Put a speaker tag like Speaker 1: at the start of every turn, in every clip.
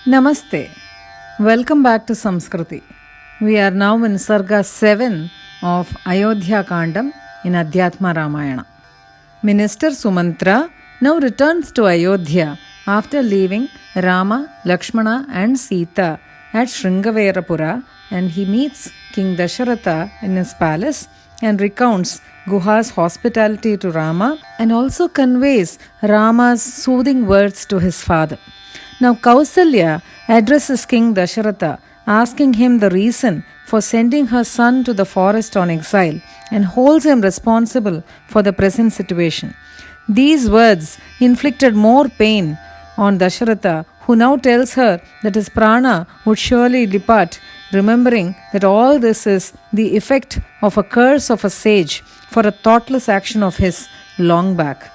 Speaker 1: Namaste. Welcome back to Samskriti. We are now in Sarga 7 of Ayodhya Kandam in Adhyatma Ramayana. Minister Sumantra now returns to Ayodhya after leaving Rama, Lakshmana and Sita at Shringaverapura, and he meets King Dasharatha in his palace and recounts Guha's hospitality to Rama and also conveys Rama's soothing words to his father. Now Kausalya addresses King Dasharatha, asking him the reason for sending her son to the forest on exile and holds him responsible for the present situation. These words inflicted more pain on Dasharatha, who now tells her that his prana would surely depart, remembering that all this is the effect of a curse of a sage for a thoughtless action of his long back.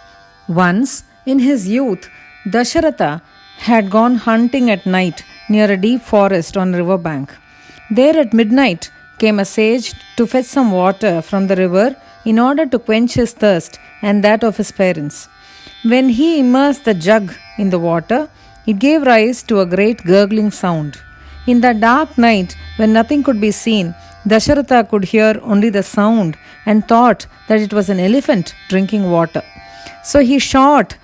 Speaker 1: Once, in his youth, Dasharatha had gone hunting at night near a deep forest on a river bank. There at midnight came a sage to fetch some water from the river in order to quench his thirst and that of his parents. When he immersed the jug in the water, it gave rise to a great gurgling sound. In that dark night, when nothing could be seen, Dasharatha could hear only the sound and thought that it was an elephant drinking water. So he shot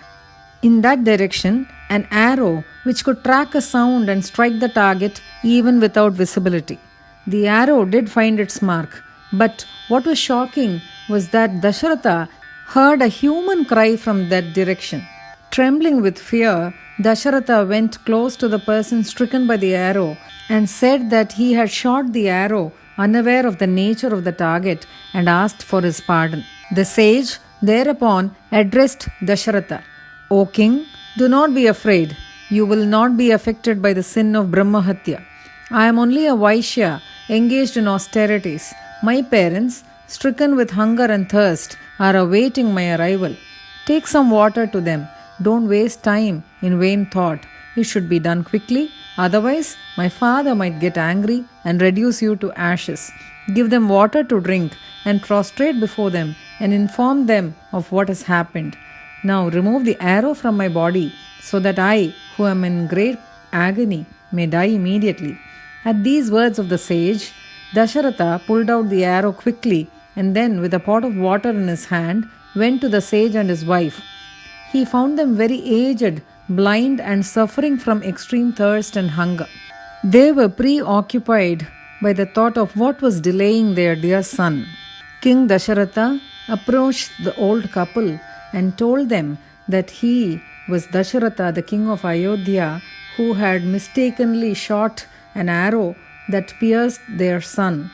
Speaker 1: in that direction an arrow which could track a sound and strike the target even without visibility. The arrow did find its mark, but what was shocking was that Dasharatha heard a human cry from that direction. Trembling with fear, Dasharatha went close to the person stricken by the arrow and said that he had shot the arrow unaware of the nature of the target and asked for his pardon. The sage thereupon addressed Dasharatha, "O king, do not be afraid. You will not be affected by the sin of Brahmahatya. I am only a Vaishya engaged in austerities. My parents, stricken with hunger and thirst, are awaiting my arrival. Take some water to them. Don't waste time in vain thought. It should be done quickly, otherwise, my father might get angry and reduce you to ashes. Give them water to drink and prostrate before them and inform them of what has happened. Now remove the arrow from my body, so that I, who am in great agony, may die immediately." At these words of the sage, Dasharatha pulled out the arrow quickly and then, with a pot of water in his hand, went to the sage and his wife. He found them very aged, blind, and suffering from extreme thirst and hunger. They were preoccupied by the thought of what was delaying their dear son. King Dasharatha approached the old couple and told them that he was Dasharatha, the king of Ayodhya, who had mistakenly shot an arrow that pierced their son.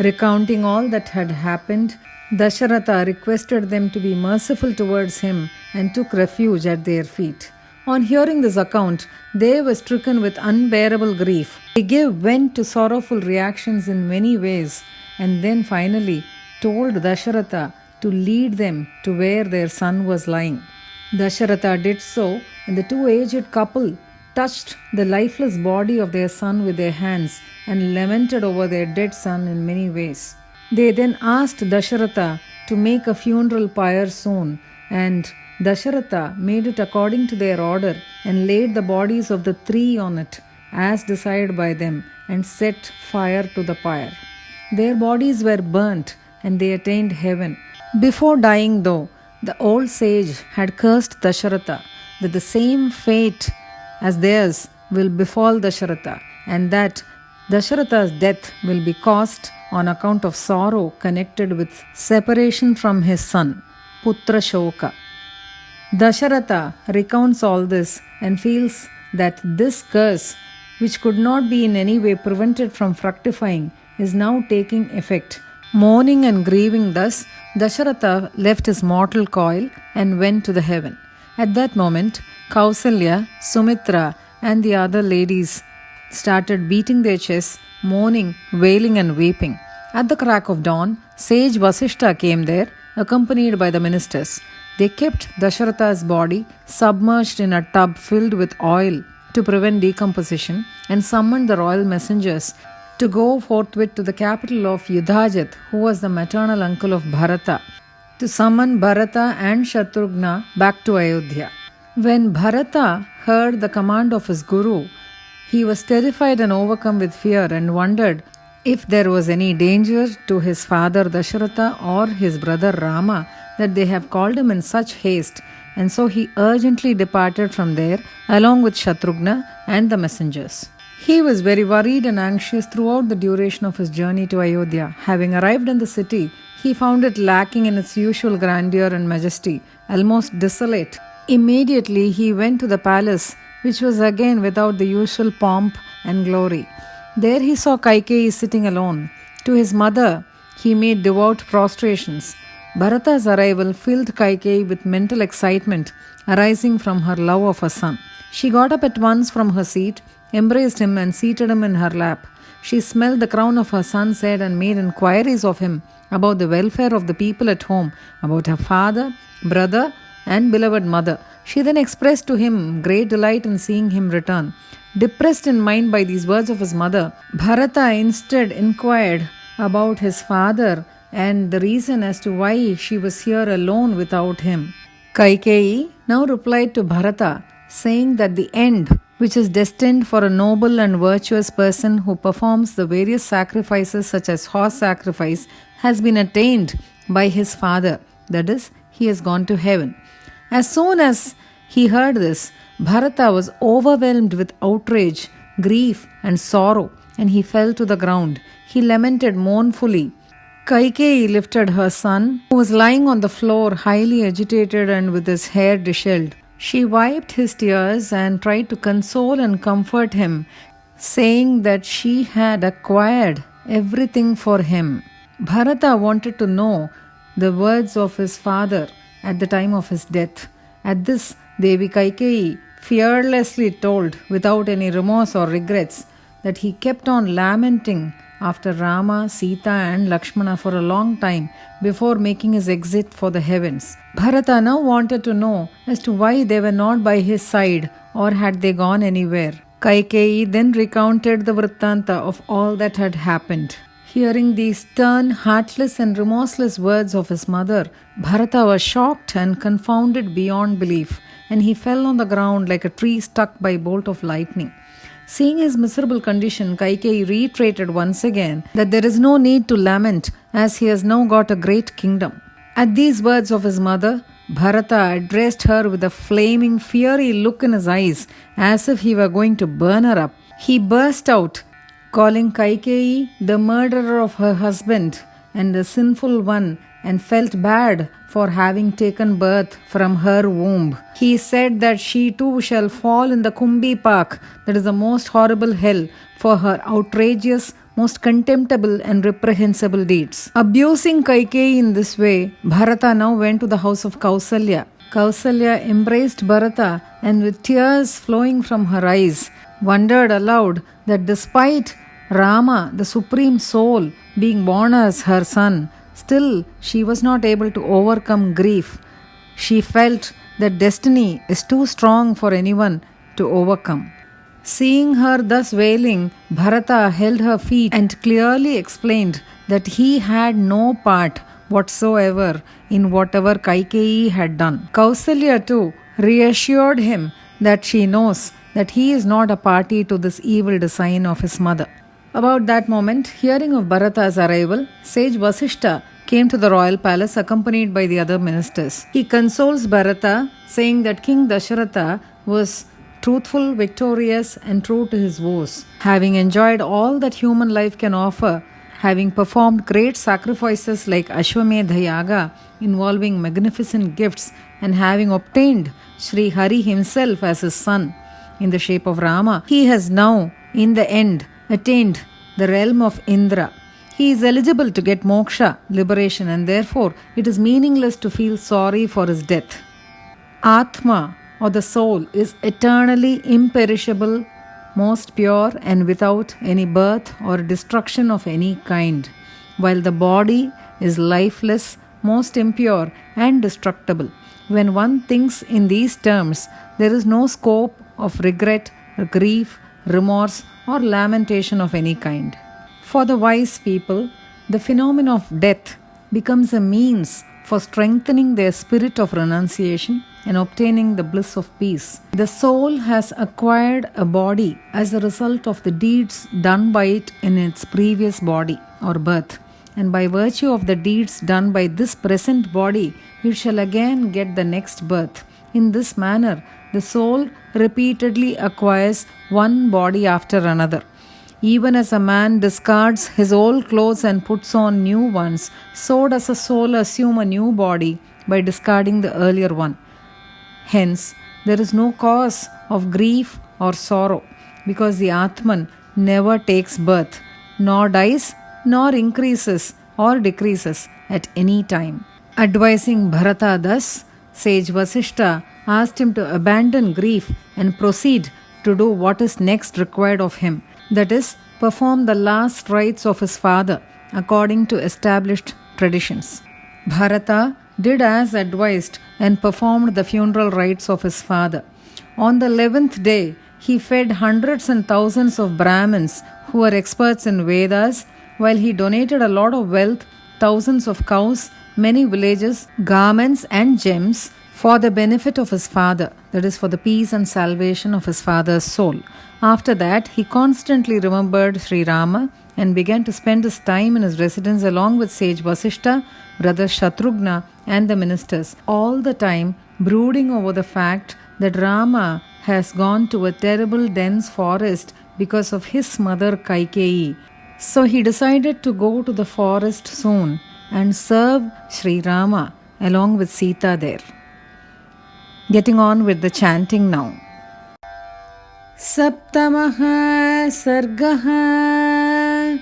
Speaker 1: Recounting all that had happened, Dasharatha requested them to be merciful towards him and took refuge at their feet. On hearing this account, they were stricken with unbearable grief. They gave vent to sorrowful reactions in many ways and then finally told Dasharatha to lead them to where their son was lying. Dasharatha did so, and the two aged couple touched the lifeless body of their son with their hands and lamented over their dead son in many ways. They then asked Dasharatha to make a funeral pyre soon, and Dasharatha made it according to their order and laid the bodies of the three on it, as desired by them, and set fire to the pyre. Their bodies were burnt, and they attained heaven. Before dying, though, the old sage had cursed Dasharatha that the same fate as theirs will befall Dasharatha, and that Dasharatha's death will be caused on account of sorrow connected with separation from his son, Putra Shoka. Dasharatha recounts all this and feels that this curse, which could not be in any way prevented from fructifying, is now taking effect. Mourning and grieving thus, Dasharatha left his mortal coil and went to the heaven. At that moment, Kausalya, Sumitra, and the other ladies started beating their chests, mourning, wailing, and weeping. At the crack of dawn, sage Vasishta came there, accompanied by the ministers. They kept Dasharatha's body submerged in a tub filled with oil to prevent decomposition and summoned the royal messengers to go forthwith to the capital of Yudhajat, who was the maternal uncle of Bharata, to summon Bharata and Shatrughna back to Ayodhya. When Bharata heard the command of his guru He was terrified and overcome with fear and wondered if there was any danger to his father Dasharatha or his brother Rama that they have called him in such haste, and so he urgently departed from there along with Shatrughna and the messengers. He was very worried and anxious throughout the duration of his journey to Ayodhya. Having arrived in the city, he found it lacking in its usual grandeur and majesty, almost desolate. Immediately he went to the palace, which was again without the usual pomp and glory. There he saw Kaikeyi sitting alone. To his mother he made devout prostrations. Bharata's arrival filled Kaikeyi with mental excitement arising from her love of her son. She got up at once from her seat, embraced him and seated him in her lap. She smelled the crown of her son's head and made inquiries of him about the welfare of the people at home, about her father, brother, and beloved mother. She then expressed to him great delight in seeing him return. Depressed in mind by these words of his mother, Bharata instead inquired about his father and the reason as to why she was here alone without him. Kaikeyi now replied to Bharata, saying that the end, which is destined for a noble and virtuous person who performs the various sacrifices such as horse sacrifice, has been attained by his father, that is, he has gone to heaven. As soon as he heard this, Bharata was overwhelmed with outrage, grief, and sorrow, and he fell to the ground. He lamented mournfully. Kaikeyi lifted her son, who was lying on the floor, highly agitated and with his hair disheveled. She wiped his tears and tried to console and comfort him, saying that she had acquired everything for him. Bharata wanted to know the words of his father at the time of his death. At this, Devi Kaikeyi fearlessly told, without any remorse or regrets, that he kept on lamenting after Rama, Sita and Lakshmana for a long time before making his exit for the heavens. Bharata now wanted to know as to why they were not by his side or had they gone anywhere. Kaikeyi then recounted the vrittanta of all that had happened. Hearing these stern, heartless and remorseless words of his mother, Bharata was shocked and confounded beyond belief, and he fell on the ground like a tree struck by a bolt of lightning. Seeing his miserable condition, Kaikeyi reiterated once again that there is no need to lament, as he has now got a great kingdom. At these words of his mother, Bharata addressed her with a flaming, fiery look in his eyes, as if he were going to burn her up. He burst out, calling Kaikeyi the murderer of her husband and the sinful one, and felt bad for having taken birth from her womb. He said that she too shall fall in the Kumbi-pak, that is the most horrible hell, for her outrageous, most contemptible and reprehensible deeds. Abusing Kaikeyi in this way, Bharata now went to the house of Kausalya. Kausalya embraced Bharata and with tears flowing from her eyes, wondered aloud that despite Rama, the Supreme Soul, being born as her son, still she was not able to overcome grief. She felt that destiny is too strong for anyone to overcome. Seeing her thus wailing, Bharata held her feet and clearly explained that he had no part whatsoever in whatever Kaikeyi had done. Kausalya too reassured him that she knows that he is not a party to this evil design of his mother. About that moment, hearing of Bharata's arrival, sage Vasishta came to the royal palace accompanied by the other ministers. He consoles Bharata, saying that King Dasharatha was truthful, victorious, and true to his vows. Having enjoyed all that human life can offer, having performed great sacrifices like Ashwamedha Yaga involving magnificent gifts, and having obtained Sri Hari himself as his son in the shape of Rama, he has now, in the end, attained the realm of Indra. He is eligible to get moksha, liberation, and therefore it is meaningless to feel sorry for his death. Atma, or the soul, is eternally imperishable, most pure, and without any birth or destruction of any kind, while the body is lifeless, most impure, and destructible. When one thinks in these terms, there is no scope of regret, grief, remorse, or lamentation of any kind. For the wise people, the phenomenon of death becomes a means for strengthening their spirit of renunciation and obtaining the bliss of peace. The soul has acquired a body as a result of the deeds done by it in its previous body or birth, and by virtue of the deeds done by this present body, it shall again get the next birth. In this manner, the soul repeatedly acquires one body after another. Even as a man discards his old clothes and puts on new ones, so does a soul assume a new body by discarding the earlier one. Hence, there is no cause of grief or sorrow, because the Atman never takes birth, nor dies, nor increases or decreases at any time. Advising Bharata thus, sage Vasishta asked him to abandon grief and proceed to do what is next required of him, that is, perform the last rites of his father according to established traditions. Bharata did as advised and performed the funeral rites of his father. On the 11th day, he fed hundreds and thousands of Brahmins who were experts in Vedas, while he donated a lot of wealth, thousands of cows, many villages, garments, and gems for the benefit of his father, that is, for the peace and salvation of his father's soul. After that, he constantly remembered Sri Rama and began to spend his time in his residence along with sage Vasishta, brother Shatrughna, and the ministers, all the time brooding over the fact that Rama has gone to a terrible dense forest because of his mother Kaikeyi. So he decided to go to the forest soon and serve Sri Rama along with Sita there. Getting on with the chanting now. Saptamaha Sargaha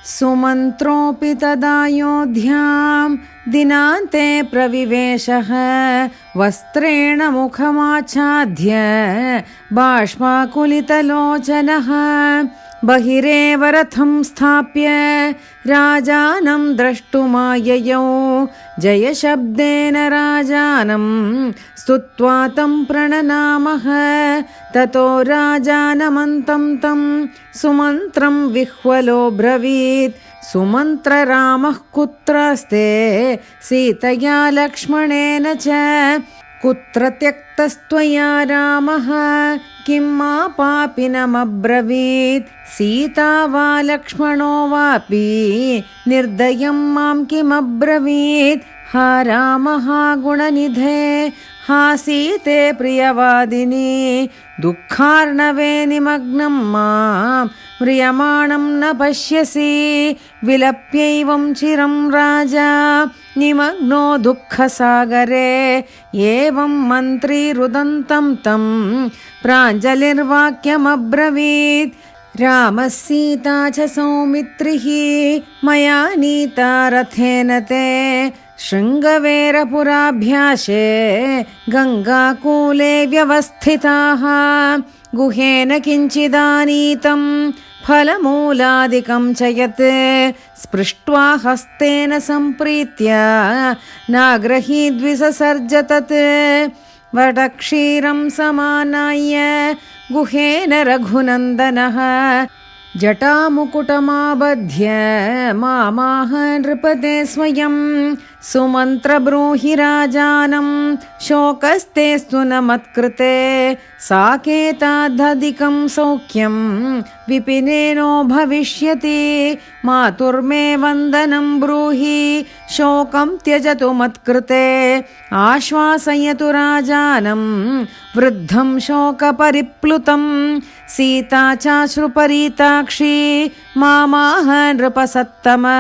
Speaker 1: Sumantropi tadayodhyam Dinante praviveshaha Vastrena mukhamachadhya Bhashmakulitalochanaha Bahirev ratham sthapya Rajanam drashtumayayau Jaya shabdena rajanam Stutvatam prananamaha Tato rajanamantam tam Sumantram vihvalo bravit Sumantra ramah kutraste Sitaya lakshmanena cha Kutra tyaktastvaya ramaha Kimma papinam abravit Sita va lakshmano vapi Nirdayam mam kim abravit Ha ramaha gunanidhe Ha site priyavadini Dukkharnave nimagnam mam Vriyamanam na pashyasi Vilapyaivam chiram raja Nimagno dukkha sagare Evam mantri rudantam tam Pranjalirvakyam abravit Ramasita cha saumitrihi Maya nita rathena te Shringavera purabhyashe Ganga kule vyavasthitaha Guhena kinchidanitam Phalamooladikam chayat Sprishtva hastena sampritya Nagrahi dvisasarjatat Vadakshiram samanaya Guhena raghunandanaha Jatamukutamabadhya Mamaha nripate swayam Sumantra bruhi rajanam Shokaste sunamatkృతే Saketadhadikam saukyam Vipineno bhavishyati Maturme vandanam bruhi Shokam tyajatu matkృతే Ashvasayatu rajanam Vruddham shoka pariplutam Sita chashruparita Mamaha nripasattama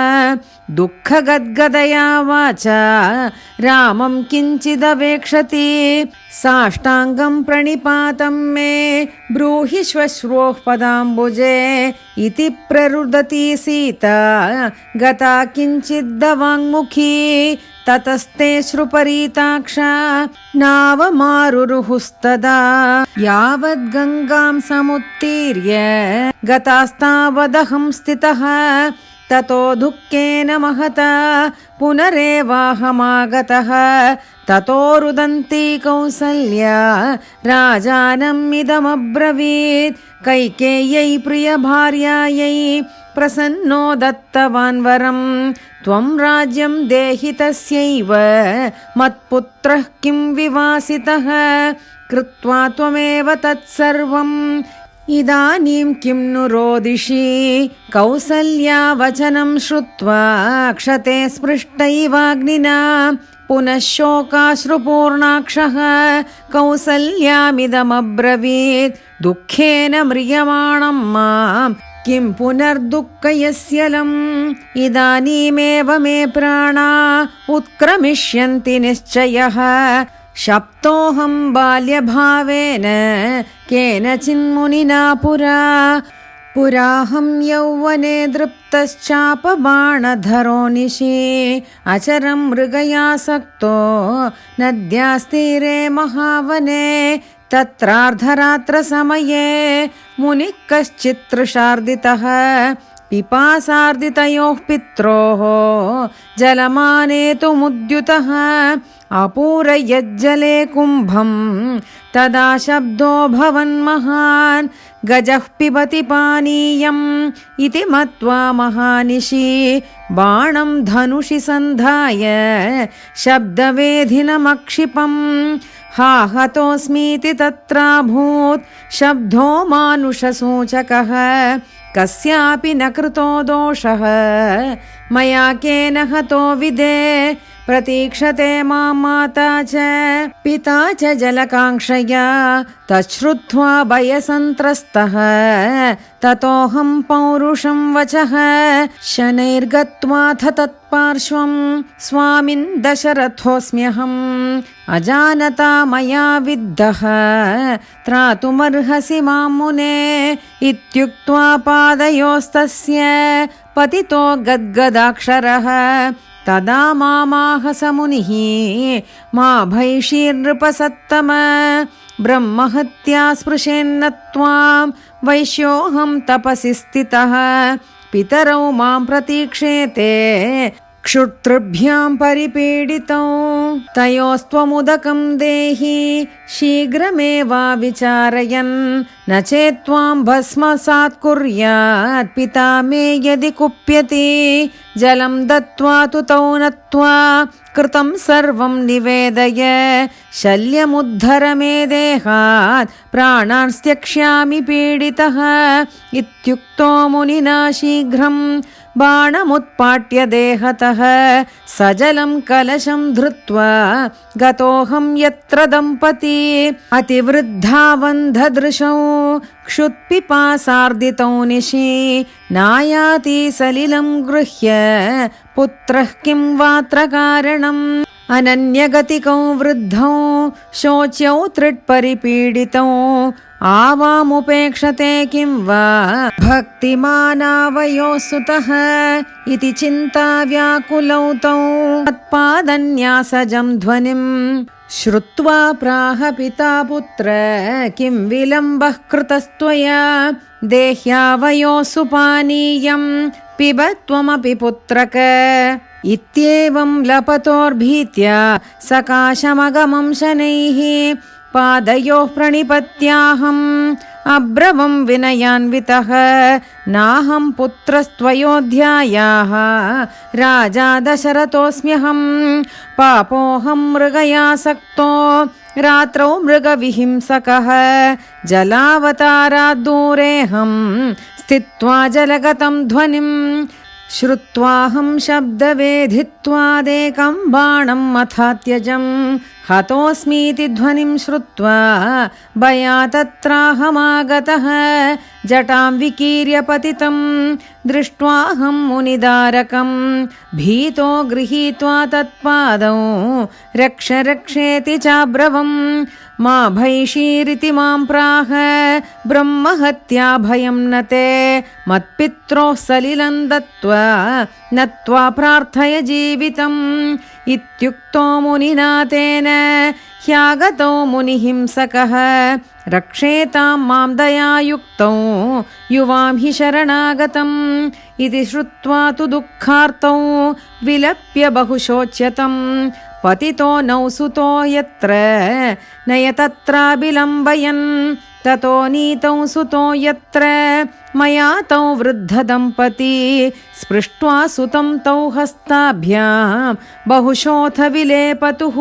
Speaker 1: Dukkha gadgadaya vacha Ramam kinchidavekshati Sashtangam pranipatam me Bruhi shvashroh padambuje Iti prarudati Sita Gata kinchiddavangmukhi Tataste shruparitāksha Navamaruruhustada Yavad gangam samuttirya Gatasthavadaham stitaha Tato dukkena mahata Punarevahamagataha Tato rudanti kausalya Rajanam idam abravit Kaikeyai priya bharyayai प्रसन्नो दत्तवान् वरं त्वं राज्यं देहि तस्यैव मत्पुत्रः किं विवासितः कृत्वा त्वमेव तत्सर्वम् इदानीं किं नु रोदिषि कौसल्या वचनं श्रुत्वा क्षते स्पृष्टैवाग्निना पुनः शोकाश्रुपूर्णाक्षः कौसल्यामिदमब्रवीत् दुःखेन म्रियमाणं मां किं पुनर्दुःखयस्यलम् इदानीमेव मे प्राणा उत्क्रमिष्यन्ति निश्चयः शप्तोऽहं बाल्यभावेन केनचिन्मुनिना पुराहं यौवने दृप्तश्चापबाणधरो निशि अचरं मृगयासक्तो नद्यास्तीरे महावने तत्रार्धरात्रसमये मुनिः कश्चित् तृषार्दितः पिपासार्दितयोः पित्रोः जलमानेतुमुद्युतः अपूरयज्जले कुम्भं तदा शब्दो भवन्महान् गजः पिबति पानीयम् इति मत्वा महानिशि बाणं धनुषि सन्धाय शब्दवेधिनमक्षिपम् हा हतोऽस्मीति तत्राभूत् शब्दो मानुषसूचकः कस्यापि न कृतो दोषः मया केन हतो विदे प्रतीक्षते मां माता च पिता च जलकाङ्क्षया तच्छ्रुत्वा भयसन्त्रस्तः ततोऽहं पौरुषं वचः शनैर्गत्वाथ तत्पार्श्वं स्वामिन् दशरथोऽस्म्यहम् अजानता मया विद्धः त्रातुमर्हसि मां मुने इत्युक्त्वा पादयोस्तस्य पतितो गद्गदाक्षरः तदा मामाहस मुनिः मा भैषीर्नृपसत्तम ब्रह्महत्या स्पृशेन्न त्वां वैश्योऽहं तपसि स्थितः पितरौ मां प्रतीक्षेते क्षुत्तृभ्यां परिपीडितौ तयोस्त्वमुदकं देहि शीघ्रमेवाविचारयन् न चेत् त्वां भस्मसात् कुर्यात् पिता मे यदि कुप्यति जलं दत्त्वा तु तौ नत्वा कृतं सर्वं निवेदय शल्यमुद्धर मे देहात् प्राणान् त्यक्ष्यामि पीडितः इत्युक्तो मुनिना शीघ्रं बाणमुत्पाट्य देहतः सजलं कलशं धृत्वा गतोऽहं यत्र दम्पती अतिवृद्धावन्धदृशौ क्षुत्पिपासार्दितौ निशि नायाति सलिलं गृह्य पुत्रः किं वात्र कारणम् अनन्यगतिकौ वृद्धौ शोच्यौ त्रिट्परिपीडितौ आवामुपेक्षते किं वा भक्तिमानावयोः सुतः इति चिन्ता व्याकुलौ तौ तत्पादन्यासजं ध्वनिं श्रुत्वा प्राह पिता पुत्र किं विलम्बः कृतस्त्वया देह्यावयोः सुपानीयं पिब त्वमपि पुत्रक इत्येवं लपतोर्भीत्या सकाशमगमं शनैः पादयोः प्रणिपत्याहम् अब्रवं विनयान्वितः नाहं पुत्रस्त्वयोध्यायाः राजा दशरथोऽस्म्यहं पापोऽहं मृगयासक्तो रात्रौ मृगविहिंसकः जलावतारात् दूरेऽहं स्थित्वा जलगतं ध्वनिम् श्रुत्वाहं शब्दवेधित्वादेकं बाणं मथात्यजं हतोऽस्मीति ध्वनिं श्रुत्वा भयात्तत्राहमागतः जटां विकीर्य पतितं दृष्ट्वाहं मुनिदारकं भीतो गृहीत्वा तत्पादौ रक्ष रक्षेति चाब्रवम् मा भैषीरिति मां प्राह ब्रह्महत्या भयं न ते मत्पित्रोः सलिलं दत्त्वा नत्वा प्रार्थय जीवितम् इत्युक्तो मुनिना तेन ह्यागतो मुनिहिंसकः रक्षेतां मां दयायुक्तौ युवां हि शरणागतम् इति श्रुत्वा तु दुःखार्तौ विलप्य बहुशोच्यतम् पतितो नौ सुतो यत्र नय तत्राभिलम्बयन् ततो नीतौ सुतो यत्र मया तौ वृद्धदम्पती स्पृष्ट्वा सुतं तौ हस्ताभ्यां बहुशोऽथ विलेपतुः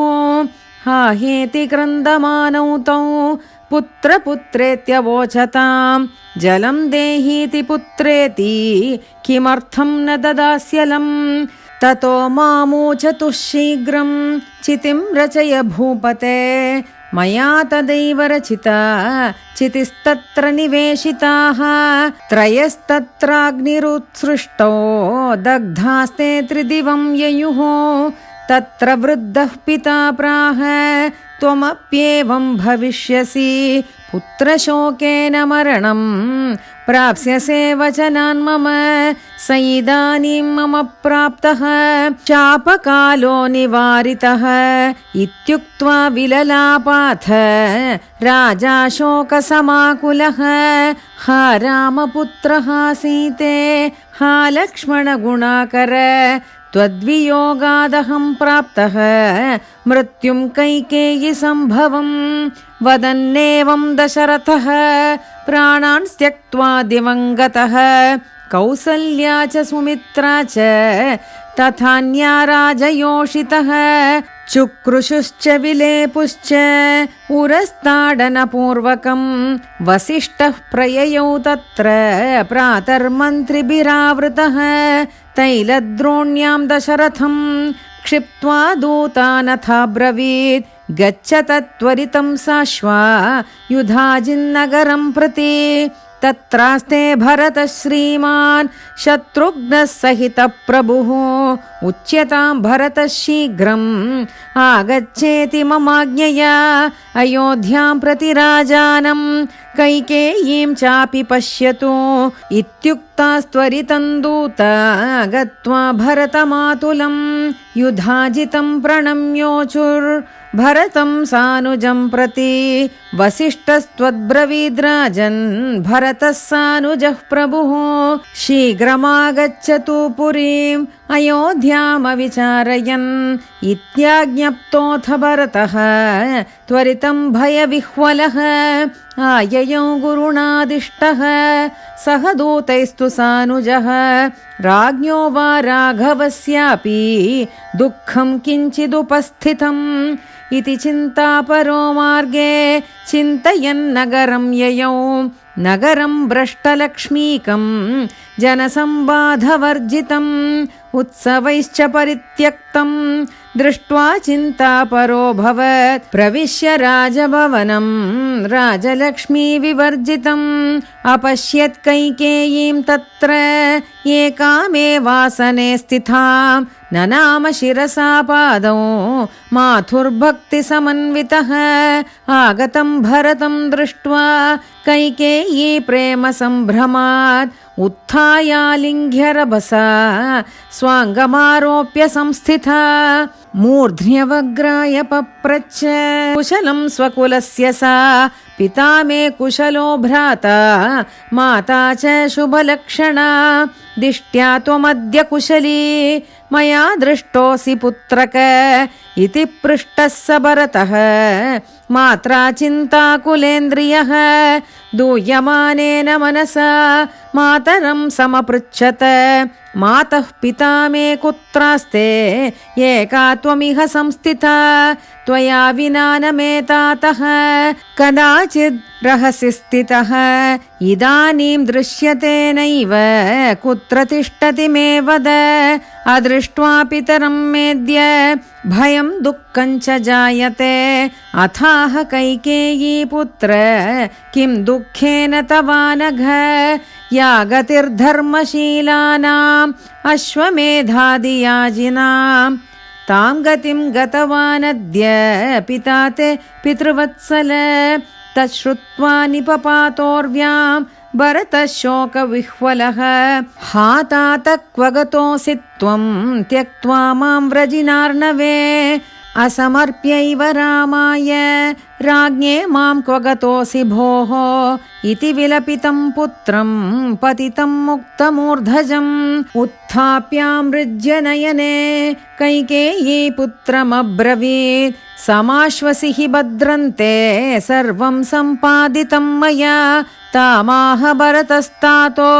Speaker 1: हाहेति क्रन्दमानौ तौ पुत्रपुत्रेत्यवोचतां जलं देहीति पुत्रेति किमर्थं न ददास्यलम् ततो मामूचतुः शीघ्रं चितिं रचय भूपते मया तदैव रचिता चितिस्तत्र निवेशिताः त्रयस्तत्राग्निरुत्सृष्टो दग्धास्ते त्रिदिवं ययुः तत्र वृद्धः पिता प्राह त्वमप्येवं भविष्यसि पुत्रशोकेन मरणं प्राप्स्यसे वचनान् मम स इदानीं मम प्राप्तः शापकालो निवारितः इत्युक्त्वा विललापाथ राजा शोकसमाकुलः हा रामपुत्रः सीते हा लक्ष्मणगुणाकर त्वद्वियोगादहं प्राप्तः मृत्युं कैकेयी सम्भवं वदन्नेवं दशरथः प्राणान् त्यक्त्वा दिवङ्गतः कौसल्या च सुमित्रा च तथान्या राजयोषितः चुक्रुषुश्च विलेपुश्च उरस्ताडनपूर्वकं वसिष्ठः प्रययौ तत्र प्रातर्मन्त्रिभिरावृतः तैलद्रोण्यां दशरथं क्षिप्त्वा दूतानथाब्रवीत् गच्छ तत्त्वरितं साश्वा युधाजिन्नगरं प्रति तत्रास्ते भरतः श्रीमान् शत्रुघ्नः सहितः प्रभुः उच्यतां भरतः शीघ्रम् आगच्छेति ममाज्ञया अयोध्यां प्रति राजानं कैकेयीं चापि पश्यतु इत्युक्तास्त्वरितं दूता गत्वा भरतमातुलं युधाजितं प्रणम्योचुर्भरतं सानुजं प्रति वसिष्ठस्त्वद्ब्रवीद्राजन् भरतः सानुजः प्रभुः शीघ्रमागच्छतु पुरीम् अयोध्यामविचारयन् इत्याज्ञप्तोऽथ भरतः त्वरितं भयविह्वलः आययौ गुरुणादिष्टः सह दूतैस्तु सानुजः राज्ञो वा राघवस्यापि दुःखं किञ्चिदुपस्थितम् इति चिन्तापरो मार्गे चिन्तयन्नगरं ययौ नगरं भ्रष्टलक्ष्मीकं जनसम्बाधवर्जितम् उत्सवैश्च परित्यक्तं दृष्ट्वा चिन्तापरोऽभवत् प्रविश्य राजभवनं राजलक्ष्मी विवर्जितम् अपश्यत् कैकेयीं तत्र एकामेवासने स्थितां ननाम शिरसा पादौ माथुर्भक्तिसमन्वितः आगतं भरतं दृष्ट्वा कैकेयी प्रेमसम्भ्रमात् उत्थायालिङ्घ्यरभसा स्वाङ्गमारोप्य संस्थिता मूर्ध्न्यवग्राय पप्रच्छ कुशलं स्वकुलस्य सा पिता मे कुशलो भ्राता माता च शुभलक्षणा दिष्ट्या त्वमद्य कुशली मया दृष्टोऽसि पुत्रक इति पृष्टः स भरतः मात्रा चिन्ताकुलेन्द्रियः दूयमानेन मनसा मातरं समपृच्छत मातः पिता मे कुत्रास्ते एका त्वमिह संस्थिता त्वया विना न मे तातः कदाचिद् रहसि स्थितः इदानीं दृश्यते नैव कुत्र तिष्ठति मे वद अदृष्ट्वा पितरं मेद्य भयं दुःखं च जायते अथाह कैकेयी पुत्र किं दुःखेन तवानघ या गतिर्धर्मशीलानाम् अश्वमेधादियाजिनां तां गतिं गतवानद्य पिता ते पितृवत्सल तच्छ्रुत्वा निपपातोर्व्यां भरतः शोकविह्वलः हा तात क्व गतोऽसि त्वं त्यक्त्वा मां व्रजिनार्णवे असमर्प्यैव रामाय राज्ञे मां क्व गतोऽसि भोः इति विलपितं पुत्रं पतितं मुक्तमूर्धजम् उत्थाप्यामृज्य नयने कैकेयी पुत्रमब्रवीत् समाश्वसि हि भद्रन्ते सर्वं सम्पादितं मया तामाह भरतस्तातो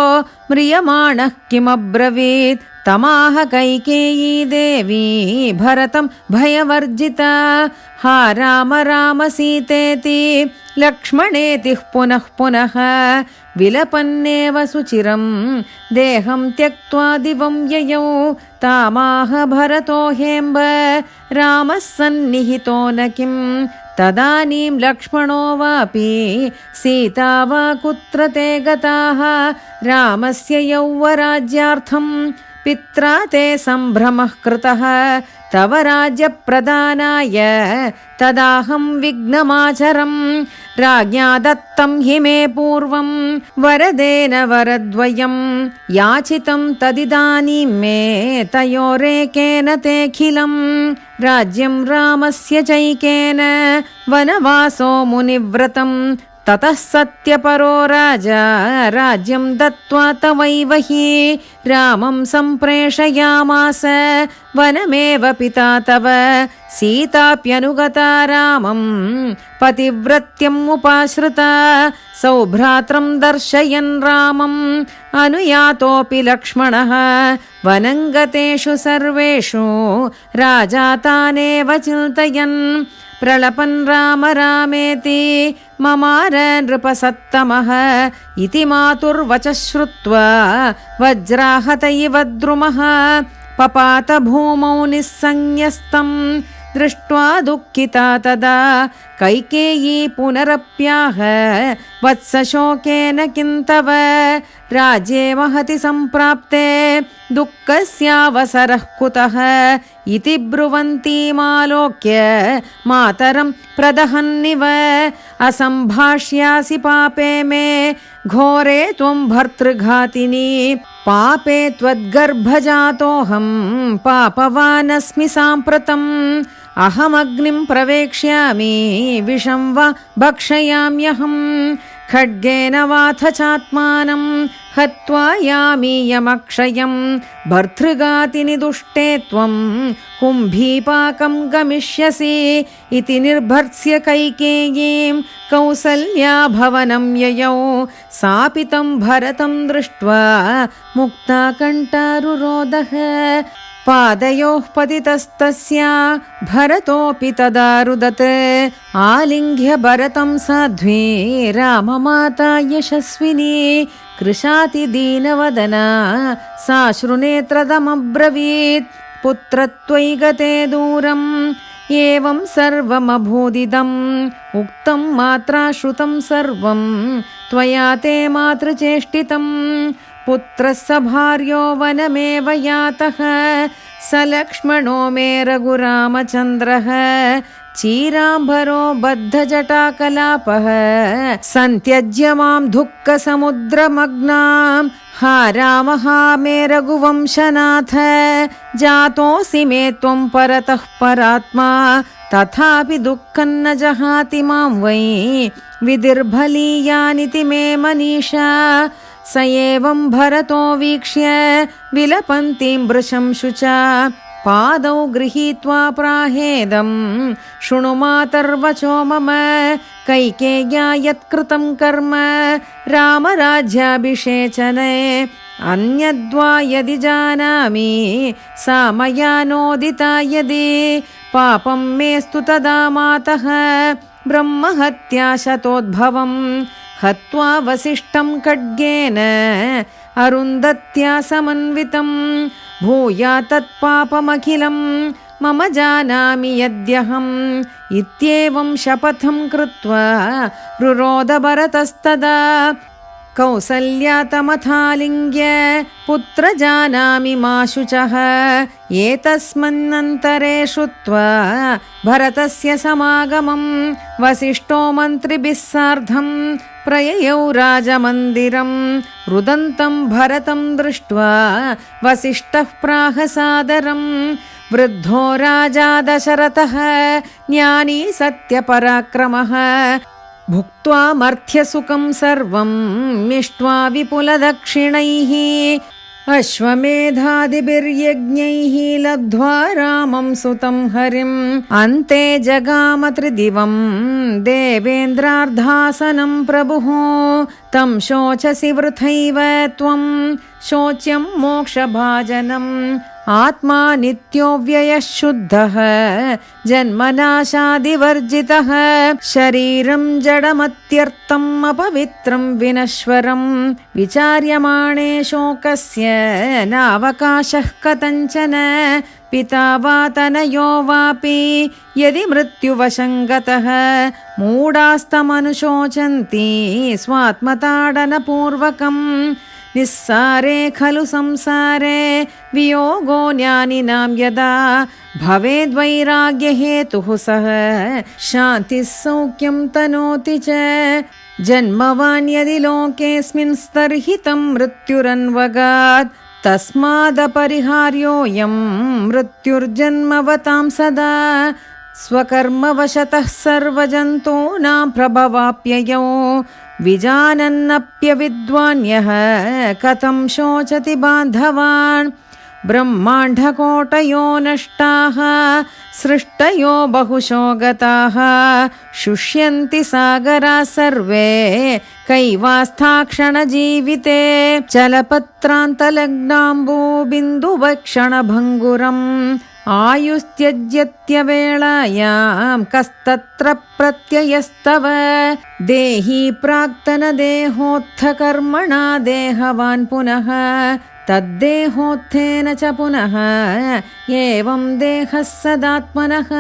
Speaker 1: म्रियमाणः किमब्रवीत् तमाह कैकेयी देवी भरतं भयवर्जिता हा राम राम सीतेति लक्ष्मणेति पुनः पुनः विलपन्नेव सुचिरं देहं त्यक्त्वा दिवं ययौ तामाह भरतो हेम्ब रामः सन्निहितो न किं तदानीं लक्ष्मणो वापि सीता वा कुत्र ते गताः रामस्य यौवराज्यार्थं पित्रा ते सम्भ्रमः कृतः तव राज्यप्रदानाय तदाहं विघ्नमाचरम् राज्ञा दत्तं हि मे पूर्वं वरदेन वरद्वयं याचितं तदिदानीं मे तयोरेकेन तेऽखिलं राज्यं रामस्य चैकेन वनवासो मुनिव्रतं ततः सत्यपरो राजा राज्यं दत्त्वा तवैव हि रामं सम्प्रेषयामास वनमेव पिता तव सीताप्यनुगता रामं पतिव्रत्यम् उपाश्रिता सौभ्रात्रं दर्शयन् रामम् अनुयातोऽपि लक्ष्मणः वनं गतेषु सर्वेषु राजा तानेव चिन्तयन् प्रलपन् राम रामेति ममार नृपसत्तमः इति मातुर्वचः श्रुत्वा वज्राहत इव द्रुमः पपात भूमौ निस्संयस्तं दृष्ट्वा दुःखिता तदा कैकेयी पुनरप्याह वत्सशोकेन किं तव राज्ये महति सम्प्राप्ते दुःखस्यावसरः कुतः इति ब्रुवन्तीमालोक्य मातरं प्रदहन्निव असम्भाष्यासि पापे मे घोरे त्वं भर्तृघातिनी पापे त्वद्गर्भजातोऽहं पापवानस्मि साम्प्रतम् अहमग्निं प्रवेक्ष्यामि विषं वा भक्षयाम्यहं खड्गेन वाथ चात्मानं हत्वा यामीयमक्षयं भर्तृघातिनि दुष्टे त्वं कुम्भीपाकं गमिष्यसि इति निर्भर्त्स्य कैकेयीं कौसल्या भवनं ययौ सापि तं भरतं दृष्ट्वा मुक्ता कण्ठारुरोदः पादयोः पतितस्तस्य भरतोऽपि तदा रुदत् आलिङ्घ्य भरतं साध्वी राममाता यशस्विनी कृशातिदीनवदना साश्रुनेत्रदमब्रवीत् पुत्रत्वयि गते दूरम् एवं सर्वमभूदिदम् उक्तं मात्रा श्रुतं सर्वं त्वया ते मातृचेष्टितम् पुत्रः स भार्यो वनमेव यातः स लक्ष्मणो मे रघुरामचन्द्रः चीराम्बरो बद्धजटाकलापः सन्त्यज्य मां दुःखसमुद्रमग्नां हा राम हा मे रघुवंशनाथ जातोऽसि मे त्वं परतः परात्मा तथापि दुःखं न जहाति मां वै विदिर्भलीयानिति मे मनीषा स एवं भरतो वीक्ष्य विलपन्तीं वृषं शुचा पादौ गृहीत्वा प्राहेदं शृणु मातर्वचो मम कैकेय्या यत्कृतं कर्म रामराज्याभिषेचने अन्यद्वा यदि जानामि सा मया नोदिता यदि पापं मेस्तु तदा मातः ब्रह्महत्या शतोद्भवम् हत्वा वसिष्ठं खड्गेन अरुन्धत्या समन्वितं भूया तत्पापमखिलं मम जानामि यद्यहम् इत्येवं शपथं कृत्वा रुरोध भरतस्तदा कौसल्या तमथालिङ्ग्य पुत्र जानामि मा शुचः एतस्मिन्नन्तरे श्रुत्वा भरतस्य समागमं वसिष्ठो मन्त्रिभिः सार्धं प्रययौ राजमन्दिरं रुदन्तं भरतं दृष्ट्वा वसिष्ठः प्राह सादरं वृद्धो राजा दशरथः ज्ञानी सत्यपराक्रमः भुक्त्वा मर्त्यसुखं सर्वं मिष्ट्वा विपुलदक्षिणैः अश्वमेधादिभिर्यज्ञैः लब्ध्वा रामं सुतं हरिम् अन्ते जगाम त्रिदिवं देवेन्द्रार्धासनं प्रभुः तं शोचसि वृथैव त्वं शोच्यं मोक्षभाजनम् आत्मा नित्योऽव्ययः शुद्धः जन्मनाशादिवर्जितः शरीरं जडमत्यर्थम् अपवित्रं विनश्वरं विचार्यमाणे शोकस्य नावकाशः कथञ्चन पिता वा तनयो वापि यदि मृत्युवशं गतः मूढास्तमनुशोचन्ति स्वात्मताडनपूर्वकम् निस्सारे खलु संसारे वियोगो ज्ञानिनां यदा भवेद्वैराग्यहेतुः सः शान्तिः सौख्यं तनोति च जन्मवान् यदि लोकेऽस्मिन् तर्हि तं मृत्युरन्वगात् तस्मादपरिहार्योऽयं मृत्युर्जन्मवतां सदा स्वकर्मवशतः सर्वजन्तूनां प्रभवाप्ययौ विजानन्नप्यविद्वान्यः कथं शोचति बान्धवान् ब्रह्माण्डकोटयो नष्टाः सृष्टयो बहुशो गताः शुष्यन्ति सागरा सर्वे कैवास्थाक्षणजीविते चलपत्रान्तलग्नाम्बुबिन्दुवक्षणभङ्गुरम् आयुस्त्यज्यत्यवेळायां कस्तत्र प्रत्ययस्तव देही प्राक्तनदेहोत्थकर्मणा देहवान् पुनः तद्देहोत्थेन च पुनः एवं देहः सदात्मनः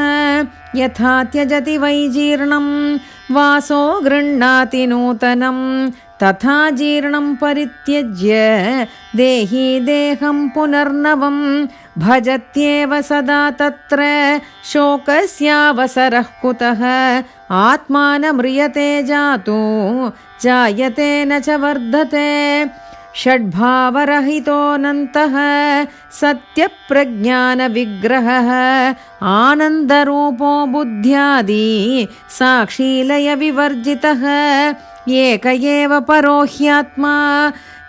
Speaker 1: यथा त्यजति वै जीर्णं वासो गृह्णाति नूतनं तथा जीर्णं परित्यज्य देही देहं पुनर्नवं भजत्येव सदा तत्र शोकस्यावसरः कुतः आत्मा न म्रियते जातु जायते न च वर्धते षड्भावरहितोऽनन्तः सत्यप्रज्ञानविग्रहः आनन्दरूपो बुद्ध्यादि साक्षीलयविवर्जितः एक एव परो ह्यात्मा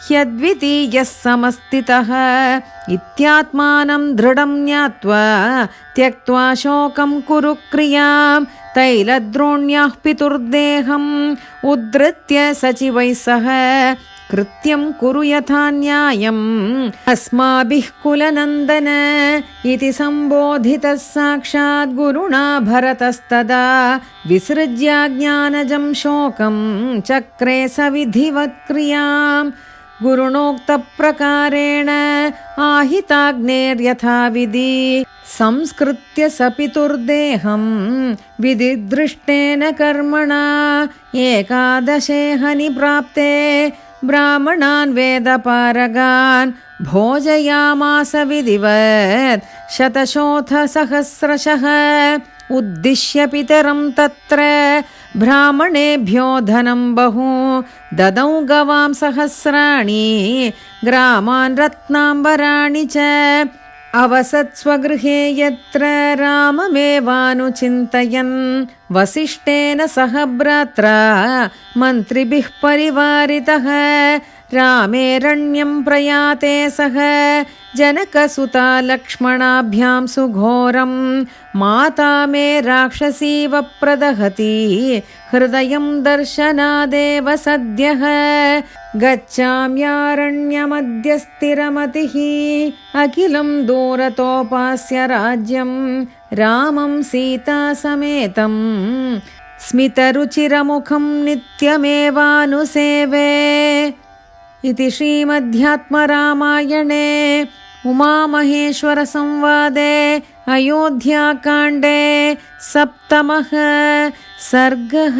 Speaker 1: ह्यद्वितीयः समस्थितः इत्यात्मानं दृढं ज्ञात्वा त्यक्त्वा शोकं कुरु क्रियां तैलद्रोण्याः पितुर्देहम् उद्धृत्य सचिवैः सह कृत्यं कुरु यथा न्यायम् अस्माभिः कुलनन्दन इति सम्बोधितः साक्षात् गुरुणा भरतस्तदा विसृज्याज्ञानजं शोकं चक्रे सविधिवत् क्रियाम् गुरुणोक्तप्रकारेण आहिताग्नेर्यथाविधि संस्कृत्य स पितुर्देहं विधिदृष्टेन कर्मणा एकादशे हनिप्राप्ते ब्राह्मणान् वेदपारगान् भोजयामास विधिवत् शतशोथसहस्रशः उद्दिश्य पितरं तत्र ब्राह्मणेभ्यो धनं बहु ददौ गवां सहस्राणि ग्रामान् रत्नाम्बराणि च अवसत् स्वगृहे यत्र राममेवानुचिन्तयन् वसिष्ठेन सह भ्रात्रा मन्त्रिभिः परिवारितः रामेरण्यं प्रयाते सह जनकसुता लक्ष्मणाभ्यां सुघोरं माता मे राक्षसीव प्रदहति हृदयं दर्शनादेव सद्यः गच्छाम्यारण्यमद्य स्थिरमतिः अखिलं दूरतोपास्य राज्यं रामं सीतासमेतं स्मितरुचिरमुखं नित्यमेवानुसेवे इति श्रीमध्यात्मरामायणे उमामहेश्वरसंवादे अयोध्याकाण्डे 7मः सर्गः।